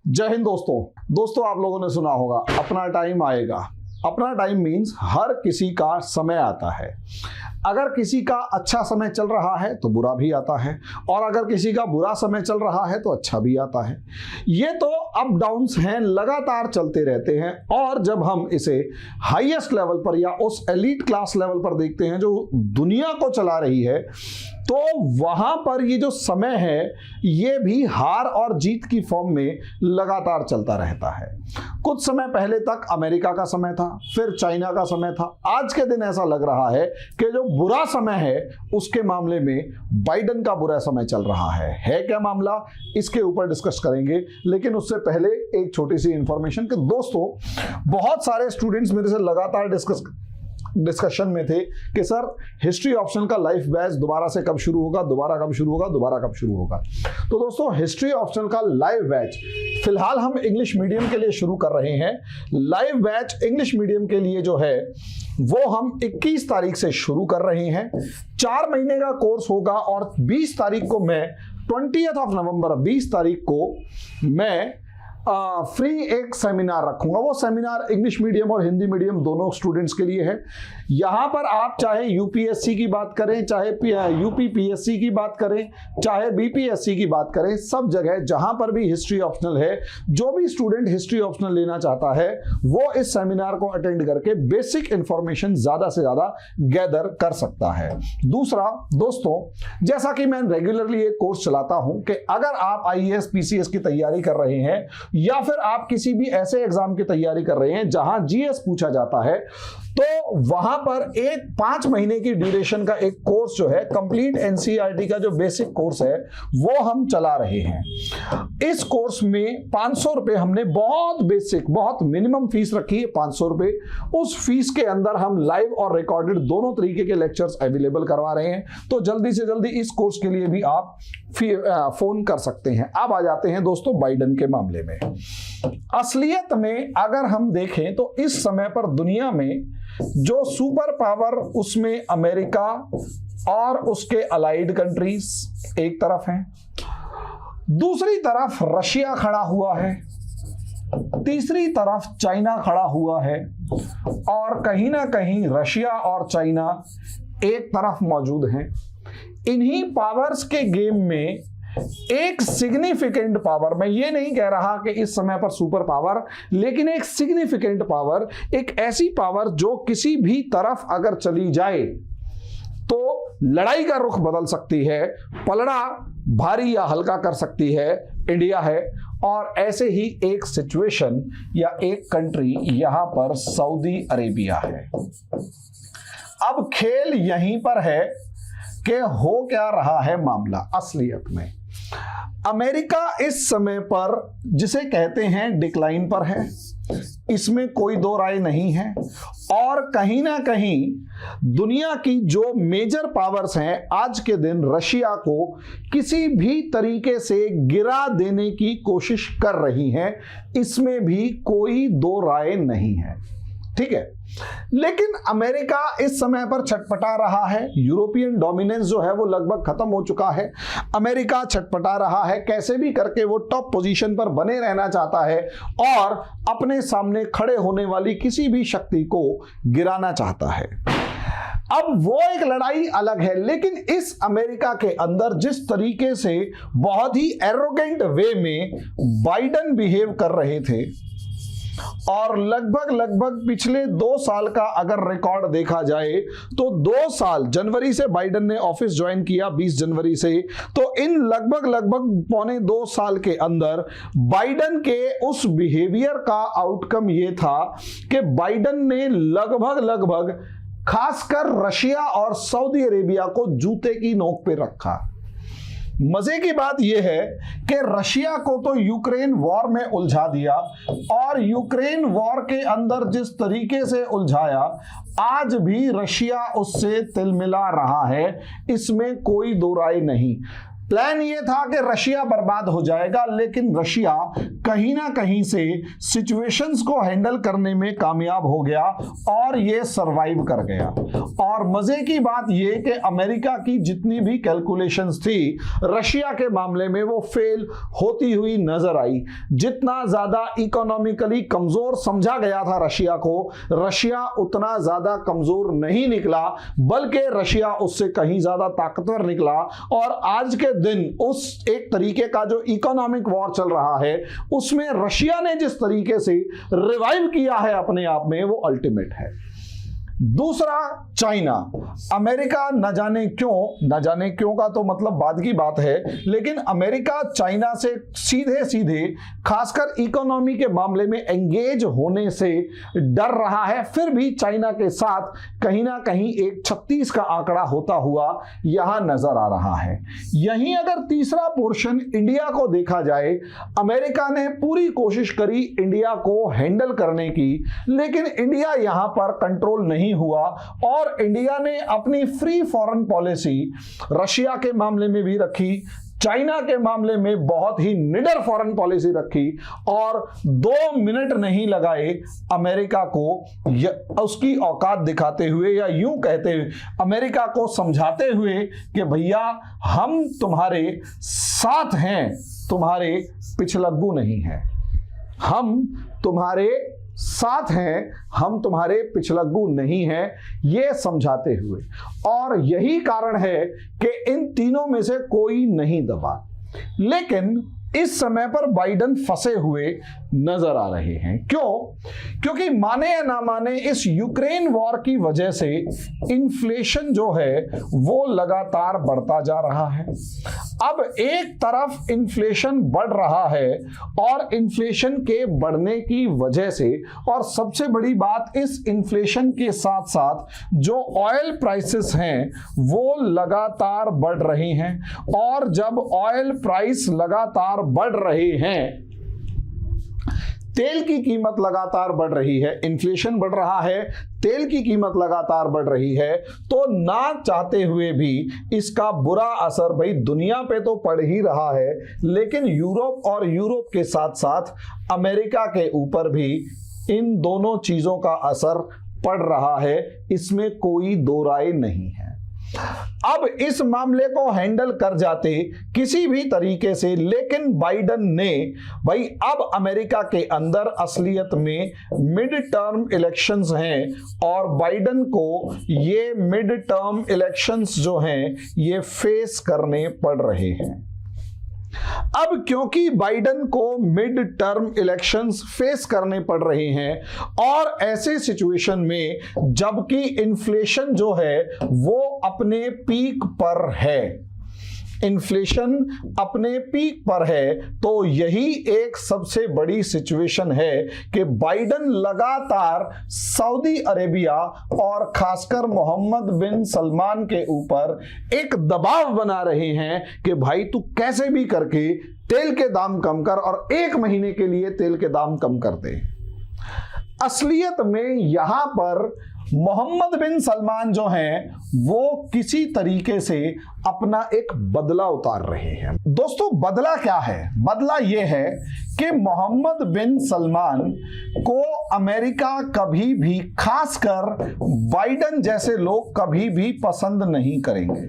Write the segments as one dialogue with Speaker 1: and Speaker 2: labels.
Speaker 1: जय हिंद दोस्तों आप लोगों ने सुना होगा अपना टाइम आएगा। अपना टाइम मीन्स हर किसी का समय आता है। अगर किसी का अच्छा समय चल रहा है तो बुरा भी आता है, और अगर किसी का बुरा समय चल रहा है तो अच्छा भी आता है। ये तो अप डाउन्स हैं, लगातार चलते रहते हैं। और जब हम इसे हाईएस्ट लेवल पर या उस एलीट क्लास लेवल पर देखते हैं जो दुनिया को चला रही है, तो वहां पर ये जो समय है ये भी हार और जीत की फॉर्म में लगातार चलता रहता है। कुछ समय पहले तक अमेरिका का समय था, फिर चाइना का समय था। आज के दिन ऐसा लग रहा है कि जो बुरा समय है उसके मामले में बाइडेन का बुरा समय चल रहा है क्या मामला, इसके ऊपर डिस्कस करेंगे। लेकिन उससे पहले एक छोटी सी इंफॉर्मेशन कि दोस्तों बहुत सारे स्टूडेंट्स मेरे से लगातार डिस्कशन में थे कि सर हिस्ट्री ऑप्शनल का लाइव बैच दोबारा से कब शुरू होगा, दोबारा कब शुरू होगा। तो दोस्तों हिस्ट्री ऑप्शनल का लाइव बैच फिलहाल हम इंग्लिश मीडियम के लिए शुरू कर रहे हैं। लाइव बैच इंग्लिश मीडियम के लिए जो है वो हम 21 तारीख से शुरू कर रहे हैं। 4 महीने का कोर्स होगा और 20 तारीख को मैं 20th ऑफ नवंबर 20 तारीख को मैं फ्री एक सेमिनार रखूंगा। वो सेमिनार इंग्लिश मीडियम और हिंदी मीडियम दोनों स्टूडेंट्स के लिए है। यहां पर आप चाहे यूपीएससी की बात करें, चाहे यूपीपीएससी की बात करें, चाहे बीपीएससी की बात करें, सब जगह जहां पर भी हिस्ट्री ऑप्शनल है, जो भी स्टूडेंट हिस्ट्री ऑप्शनल लेना चाहता है वो इस सेमिनार को अटेंड करके बेसिक इंफॉर्मेशन ज्यादा से ज्यादा गैदर कर सकता है। दूसरा दोस्तों, जैसा कि मैं रेगुलरली एक कोर्स चलाता हूं कि अगर आप आईएएस पीसीएस की तैयारी कर रहे हैं या फिर आप किसी भी ऐसे एग्जाम की तैयारी कर रहे हैं जहां जीएस पूछा जाता है, तो वहां पर एक 5 महीने की ड्यूरेशन का एक कोर्स जो है कंप्लीट एनसीईआरटी का जो बेसिक कोर्स है वो हम चला रहे हैं। इस कोर्स में 500 रुपए हमने बहुत बेसिक, बहुत मिनिमम फीस रखी है, 500 रुपए। उस फीस के अंदर हम लाइव और रिकॉर्डेड दोनों तरीके के लेक्चर्स अवेलेबल करवा रहे हैं। तो जल्दी से जल्दी इस कोर्स के लिए भी आप फोन कर सकते हैं। अब आ जाते हैं दोस्तों बाइडेन के मामले में। असलियत में अगर हम देखें तो इस समय पर दुनिया में जो सुपर पावर उसमें अमेरिका और उसके अलाइड कंट्रीज एक तरफ हैं, दूसरी तरफ रशिया खड़ा हुआ है, तीसरी तरफ चाइना खड़ा हुआ है, और कहीं ना कहीं रशिया और चाइना एक तरफ मौजूद हैं। इन्हीं पावर्स के गेम में एक सिग्निफिकेंट पावर, मैं ये नहीं कह रहा कि इस समय पर सुपर पावर, लेकिन एक सिग्निफिकेंट पावर, एक ऐसी पावर जो किसी भी तरफ अगर चली जाए तो लड़ाई का रुख बदल सकती है, पलड़ा भारी या हल्का कर सकती है, इंडिया है। और ऐसे ही एक सिचुएशन या एक कंट्री यहां पर सऊदी अरेबिया है। अब खेल यहीं पर है कि हो क्या रहा है मामला। असलियत में अमेरिका इस समय पर जिसे कहते हैं डिक्लाइन पर है, इसमें कोई दो राय नहीं है। और कहीं ना कहीं दुनिया की जो मेजर पावर्स हैं आज के दिन रशिया को किसी भी तरीके से गिरा देने की कोशिश कर रही हैं, इसमें भी कोई दो राय नहीं है, ठीक है। लेकिन अमेरिका इस समय पर छटपटा रहा है। यूरोपियन डोमिनेंस जो है वो लगभग खत्म हो चुका है। अमेरिका छटपटा रहा है, कैसे भी करके वो टॉप पोजीशन पर बने रहना चाहता है और अपने सामने खड़े होने वाली किसी भी शक्ति को गिराना चाहता है। अब वो एक लड़ाई अलग है, लेकिन इस अमेरिका के अंदर जिस तरीके से बहुत ही एरोगेंट वे में बाइडेन बिहेव कर रहे थे, और लगभग पिछले 2 साल का अगर रिकॉर्ड देखा जाए तो 2 साल, जनवरी से बाइडेन ने ऑफिस ज्वाइन किया 20 जनवरी से, तो इन लगभग पौने 2 साल के अंदर बाइडेन के उस बिहेवियर का आउटकम ये था कि बाइडेन ने लगभग खासकर रशिया और सऊदी अरेबिया को जूते की नोक पे रखा। मजे की बात यह है कि रशिया को तो यूक्रेन वॉर में उलझा दिया, और यूक्रेन वॉर के अंदर जिस तरीके से उलझाया, आज भी रशिया उससे तिलमिला रहा है, इसमें कोई दो राय नहीं। प्लान ये था कि रशिया बर्बाद हो जाएगा, लेकिन रशिया कहीं ना कहीं से सिचुएशंस को हैंडल करने में कामयाब हो गया और ये सरवाइव कर गया। और मजे की बात ये कि अमेरिका की जितनी भी कैलकुलेशंस थी रशिया के मामले में वो फेल होती हुई नजर आई। जितना ज्यादा इकोनॉमिकली कमजोर समझा गया था रशिया को, रशिया उतना ज्यादा कमजोर नहीं निकला, बल्कि रशिया उससे कहीं ज्यादा ताकतवर निकला। और आज के दिन उस एक तरीके का जो इकोनॉमिक वॉर चल रहा है उसमें रशिया ने जिस तरीके से रिवाइव किया है अपने आप में, वो अल्टीमेट है। दूसरा, चाइना। अमेरिका न जाने क्यों का तो मतलब बाद की बात है, लेकिन अमेरिका चाइना से सीधे सीधे खासकर इकोनॉमी के मामले में एंगेज होने से डर रहा है। फिर भी चाइना के साथ कहीं ना कहीं एक 36 का आंकड़ा होता हुआ यहां नजर आ रहा है। यहीं अगर तीसरा पोर्शन इंडिया को देखा जाए, अमेरिका ने पूरी कोशिश करी इंडिया को हैंडल करने की, लेकिन इंडिया यहां पर कंट्रोल नहीं हुआ और इंडिया ने अपनी फ्री फॉरेन पॉलिसी रशिया के मामले में भी रखी, चाइना के मामले में बहुत ही निडर फॉरेन पॉलिसी रखी और 2 मिनट नहीं लगाए अमेरिका को उसकी औकात दिखाते हुए, या यूं कहते हुए अमेरिका को समझाते हुए कि भैया हम तुम्हारे साथ हैं, तुम्हारे पिछलग्गू नहीं हैं। हम तुम्हारे साथ हैं, हम तुम्हारे पिछलग्गू नहीं हैं, ये समझाते हुए। और यही कारण है कि इन तीनों में से कोई नहीं दबा। लेकिन इस समय पर बाइडेन फंसे हुए नजर आ रहे हैं। क्यों? क्योंकि माने या ना माने इस यूक्रेन वॉर की वजह से इन्फ्लेशन जो है वो लगातार बढ़ता जा रहा है। अब एक तरफ इन्फ्लेशन बढ़ रहा है और इन्फ्लेशन के बढ़ने की वजह से, और सबसे बड़ी बात, इस इन्फ्लेशन के साथ साथ जो ऑयल प्राइसेस हैं वो लगातार बढ़ रहे हैं। और जब ऑयल प्राइस लगातार बढ़ रहे हैं, तेल की कीमत लगातार बढ़ रही है, इन्फ्लेशन बढ़ रहा है, तेल की कीमत लगातार बढ़ रही है, तो ना चाहते हुए भी इसका बुरा असर भाई दुनिया पे तो पड़ ही रहा है, लेकिन यूरोप और यूरोप के साथ साथ अमेरिका के ऊपर भी इन दोनों चीजों का असर पड़ रहा है। इसमें कोई दो राय नहीं है। अब इस मामले को हैंडल कर जाते किसी भी तरीके से, लेकिन बाइडेन ने भाई अब अमेरिका के अंदर असलियत में मिड टर्म इलेक्शंस हैं और बाइडेन को ये मिड टर्म इलेक्शंस जो हैं ये फेस करने पड़ रहे हैं। अब क्योंकि बाइडेन को मिड टर्म इलेक्शंस फेस करने पड़ रहे हैं और ऐसे सिचुएशन में जबकि इन्फ्लेशन जो है वो अपने पीक पर है, इन्फ्लेशन अपने पीक पर है, तो यही एक सबसे बड़ी सिचुएशन है कि बाइडेन लगातार सऊदी अरेबिया और खासकर मोहम्मद बिन सलमान के ऊपर एक दबाव बना रहे हैं कि भाई तू कैसे भी करके तेल के दाम कम कर, और 1 महीने के लिए तेल के दाम कम कर दे। असलियत में यहां पर मोहम्मद बिन सलमान जो हैं वो किसी तरीके से अपना एक बदला उतार रहे हैं। दोस्तों, बदला क्या है? बदला ये है कि मोहम्मद बिन सलमान को अमेरिका कभी भी, खासकर बाइडेन जैसे लोग कभी भी पसंद नहीं करेंगे,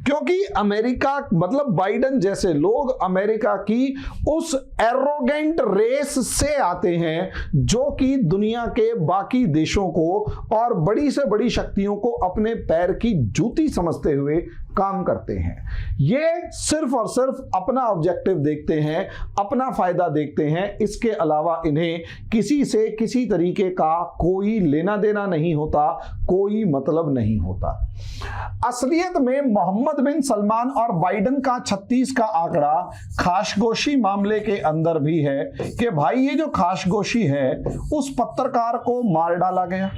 Speaker 1: क्योंकि अमेरिका मतलब बाइडेन जैसे लोग अमेरिका की उस एरोगेंट रेस से आते हैं जो कि दुनिया के बाकी देशों को और बड़ी से बड़ी शक्तियों को अपने पैर की जूती समझते हुए काम करते हैं। ये सिर्फ और सिर्फ अपना ऑब्जेक्टिव देखते हैं, अपना फायदा देखते हैं, इसके अलावा इन्हें किसी से किसी तरीके का कोई लेना देना नहीं होता, कोई मतलब नहीं होता। असलियत में मोहम्मद बिन सलमान और बाइडेन का 36 का आंकड़ा खाशगोशी मामले के अंदर भी है कि भाई ये जो खाशगोशी है उस पत्रकार को मार डाला गया,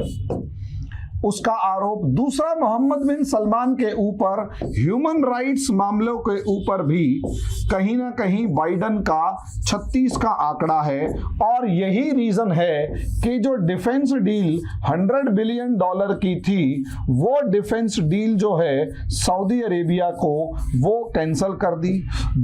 Speaker 1: उसका आरोप। दूसरा, मोहम्मद बिन सलमान के ऊपर ह्यूमन राइट्स मामलों के ऊपर भी कहीं ना कहीं बाइडन का 36 का आंकड़ा है। और यही रीजन है कि जो डिफेंस डील $100 बिलियन की थी, वो डिफेंस डील जो है सऊदी अरेबिया को वो कैंसिल कर दी।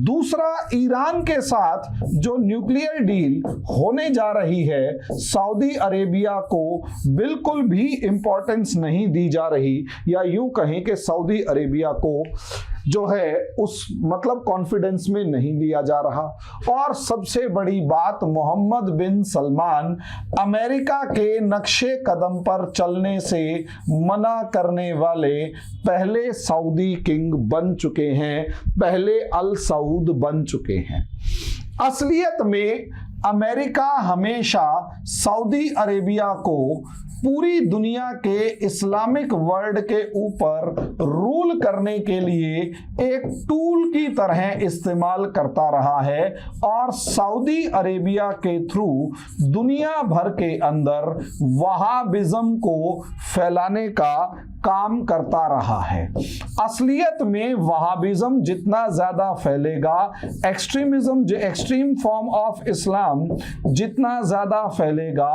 Speaker 1: दूसरा, ईरान के साथ जो न्यूक्लियर डील होने जा रही है, सऊदी अरेबिया को बिल्कुल भी इंपॉर्टेंस नहीं दी जा रही, या यूं कहें कि सऊदी अरेबिया को जो है उस मतलब कॉन्फिडेंस में नहीं लिया जा रहा। और सबसे बड़ी बात, मोहम्मद बिन सलमान अमेरिका के नक्शे कदम पर चलने से मना करने वाले पहले सऊदी किंग बन चुके हैं, पहले अल सऊद बन चुके हैं। असलियत में अमेरिका हमेशा सऊदी अरेबिया को पूरी दुनिया के इस्लामिक वर्ल्ड के ऊपर रूल करने के लिए एक टूल की तरह इस्तेमाल करता रहा है, और सऊदी अरेबिया के थ्रू दुनिया भर के अंदर वहाबिज्म को फैलाने का काम करता रहा है। असलियत में वहाबिज्म जितना ज्यादा फैलेगा, एक्सट्रीमिज्म जो एक्सट्रीम फॉर्म ऑफ इस्लाम जितना ज्यादा फैलेगा,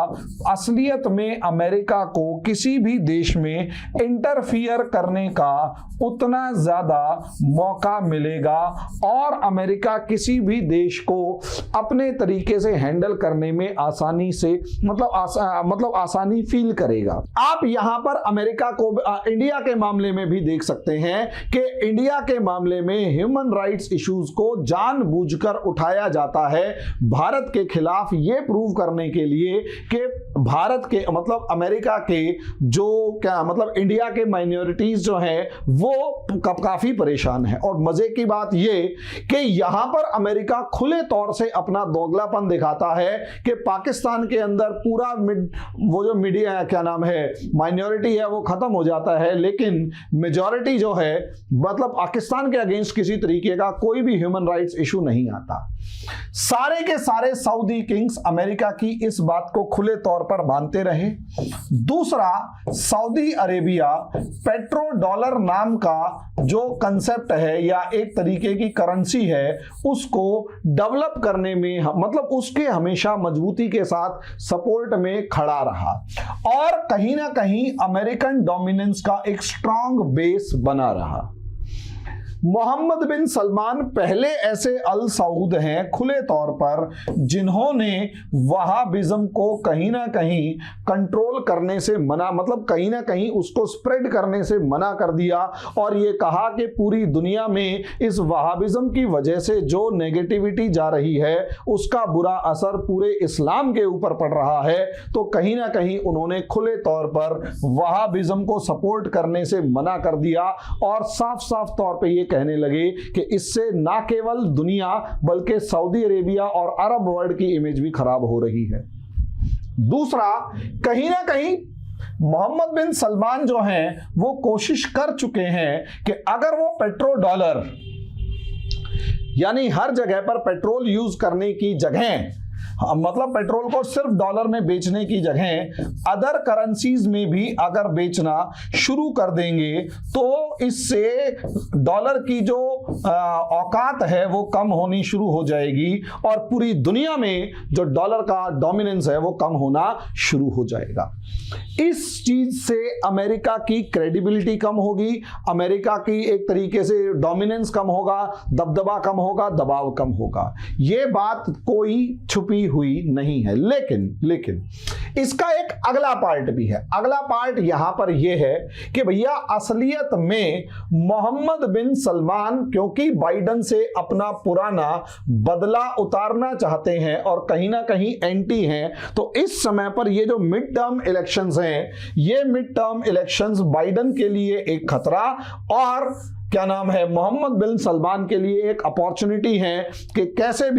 Speaker 1: असलियत में अमेरिका को किसी भी देश में इंटरफियर करने का उतना ज्यादा मौका मिलेगा, और अमेरिका किसी भी देश को अपने तरीके से हैंडल करने में आसानी से मतलब आसानी फील करेगा। आप यहां पर अमेरिका को इंडिया के मामले में भी देख सकते हैं कि इंडिया के मामले में ह्यूमन राइट्स इश्यूज को जानबूझकर उठाया जाता है भारत के खिलाफ, ये प्रूव करने के लिए कि भारत के मतलब अमेरिका के जो क्या मतलब इंडिया के माइनॉरिटीज जो हैं वो काफी परेशान है। और मजे की बात ये कि यहां पर अमेरिका खुले तौर से अपना दोगलापन दिखाता है कि पाकिस्तान के अंदर पूरा वो जो मीडिया क्या नाम है माइनॉरिटी है वो खत्म हो जाता है, लेकिन मेजॉरिटी जो है मतलब पाकिस्तान के अगेंस्ट किसी तरीके का कोई भी ह्यूमन राइट्स इशू नहीं आता। सारे के सारे सऊदी किंग्स अमेरिका की इस बात को खुले तौर पर मानते रहे। दूसरा, सऊदी अरेबिया पेट्रो डॉलर नाम का जो कंसेप्ट है या एक तरीके की करेंसी है उसको डेवलप करने में मतलब उसके हमेशा मजबूती के साथ सपोर्ट में खड़ा रहा, और कहीं ना कहीं अमेरिकन डोमिनेंस का एक स्ट्रांग बेस बना रहा। मोहम्मद बिन सलमान पहले ऐसे अल सऊद हैं खुले तौर पर जिन्होंने वहाबिज्म को कहीं ना कहीं कंट्रोल करने से मना मतलब कहीं ना कहीं उसको स्प्रेड करने से मना कर दिया, और ये कहा कि पूरी दुनिया में इस वहाबिज्म की वजह से जो नेगेटिविटी जा रही है उसका बुरा असर पूरे इस्लाम के ऊपर पड़ रहा है। तो कहीं ना कहीं उन्होंने खुले तौर पर वहाबिज्म को सपोर्ट करने से मना कर दिया, और साफ साफ तौर पर यह कहने लगे कि इससे ना केवल दुनिया बल्कि सऊदी अरेबिया और अरब वर्ल्ड की इमेज भी खराब हो रही है। दूसरा, कहीं ना कहीं मोहम्मद बिन सलमान जो हैं वो कोशिश कर चुके हैं कि अगर वो पेट्रो डॉलर यानी हर जगह पर पेट्रोल यूज करने की जगह मतलब पेट्रोल को सिर्फ डॉलर में बेचने की जगह अदर करेंसीज में भी अगर बेचना शुरू कर देंगे तो इससे डॉलर की जो औकात है वो कम होनी शुरू हो जाएगी, और पूरी दुनिया में जो डॉलर का डोमिनेंस है वो कम होना शुरू हो जाएगा। इस चीज से अमेरिका की क्रेडिबिलिटी कम होगी, अमेरिका की एक तरीके से डोमिनेंस कम होगा, दबदबा कम होगा, दबाव कम होगा। ये बात कोई छुपी हुई नहीं है। लेकिन इसका एक अगला पार्ट भी है। अगला पार्ट यहां पर यह है कि भैया असलियत में मोहम्मद बिन सलमान क्योंकि बाइडन से अपना पुराना बदला उतारना चाहते हैं और कहीं ना कहीं एंटी हैं, तो इस समय पर ये जो मिड टर्म इलेक्शंस हैं, ये मिड टर्म इलेक्शंस बाइडन के लिए एक खतरा और क्या नाम है मोहम्मद बिन सलमान के लिए एक अपॉर्चुनिटी है कि कैसे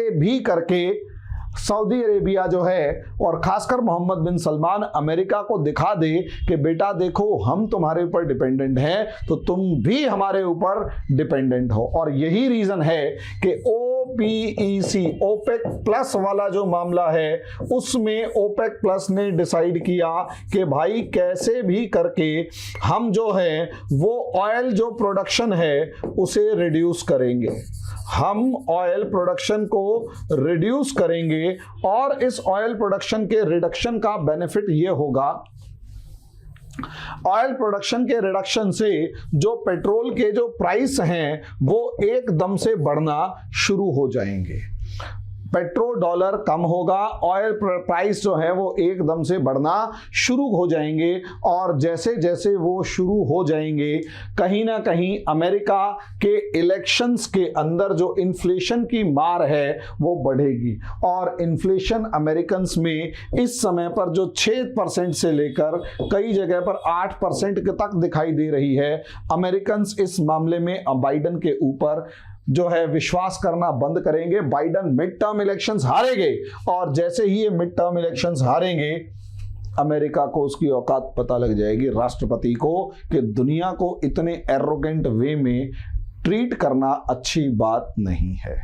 Speaker 1: भी करके सऊदी अरेबिया जो है और खासकर मोहम्मद बिन सलमान अमेरिका को दिखा दे कि बेटा देखो हम तुम्हारे ऊपर डिपेंडेंट हैं तो तुम भी हमारे ऊपर डिपेंडेंट हो। और यही रीजन है कि ओ OPEC ओपेक प्लस वाला जो मामला है, उसमें ओपेक प्लस ने डिसाइड किया कि भाई कैसे भी करके हम जो है वो ऑयल जो प्रोडक्शन है उसे रिड्यूस करेंगे। हम ऑयल प्रोडक्शन को रिड्यूस करेंगे और इस ऑयल प्रोडक्शन के रिडक्शन का बेनिफिट ये होगा, ऑयल प्रोडक्शन के रिडक्शन से जो पेट्रोल के जो प्राइस हैं वो एकदम से बढ़ना शुरू हो जाएंगे। पेट्रोल डॉलर कम होगा, ऑयल प्राइस जो है वो एकदम से बढ़ना शुरू हो जाएंगे और जैसे जैसे वो शुरू हो जाएंगे कहीं ना कहीं अमेरिका के इलेक्शंस के अंदर जो इन्फ्लेशन की मार है वो बढ़ेगी और इन्फ्लेशन अमेरिकन्स में इस समय पर जो 6% से लेकर कई जगह पर 8% तक दिखाई दे रही है। अमेरिकन्स इस मामले में बाइडन के ऊपर जो है विश्वास करना बंद करेंगे। बाइडन मिड टर्म इलेक्शंस हारेंगे और जैसे ही ये मिड टर्म इलेक्शंस हारेंगे अमेरिका को उसकी औकात पता लग जाएगी राष्ट्रपति को कि दुनिया को इतने एरोगेंट वे में ट्रीट करना अच्छी बात नहीं है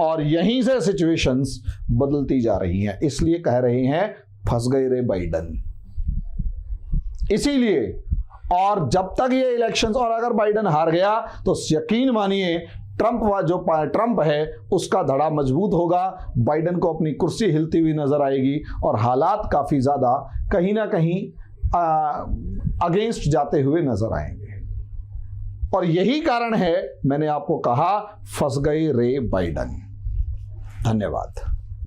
Speaker 1: और यहीं से सिचुएशंस बदलती जा रही हैं। इसलिए कह रहे हैं फंस गए रे बाइडन। इसीलिए और जब तक ये इलेक्शंस और अगर बाइडन हार गया तो यकीन मानिए ट्रंप है उसका धड़ा मजबूत होगा, बाइडन को अपनी कुर्सी हिलती हुई नजर आएगी और हालात काफी ज्यादा कहीं ना कहीं अगेंस्ट जाते हुए नजर आएंगे। और यही कारण है मैंने आपको कहा फंस गए रे बाइडन। धन्यवाद।